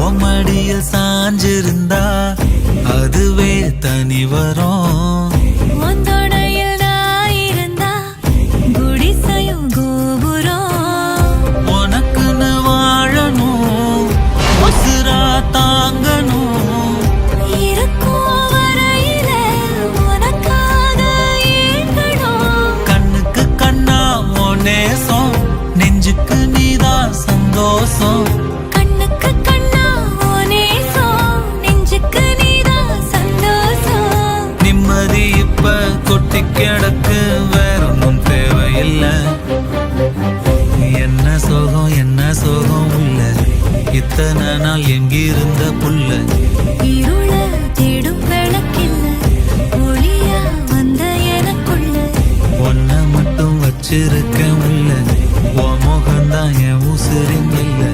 ஓமடியில் சாஞ்சிருந்தா அதுவே தனி வரும். உந்தோடையில் நான் இருந்தா குடிசையும் கோபுரம். உனக்குன்னு வாழணும், உசுரா தாங்கணும். இருக்கும் வரையில உனக்காக ஏங்கணும். கண்ணுக்கு கண்ணா உன் நேசம், நெஞ்சுக்கு நீதான் சந்தோஷம். கண்ணுக்கு கண்ணா உன் நேசம், நெஞ்சுக்கு நீதான் சந்தோஷம். நிம்மதி இப்ப கொட்டி கிடக்கு, வேற ஒன்றும் தேவையில்லை. என்ன சோகம் என்ன சோகம் உள்ள, இத்தனை நாள் எங்கிருந்த புள்ள. இருள தேடும் விளக்கில்ல, ஒளியா வந்த எனக்குள்ள. ஒன்ன மட்டும் வச்சிருக்க உள்ள, உன் முகம்தான் என் உசுரின் இல்லை.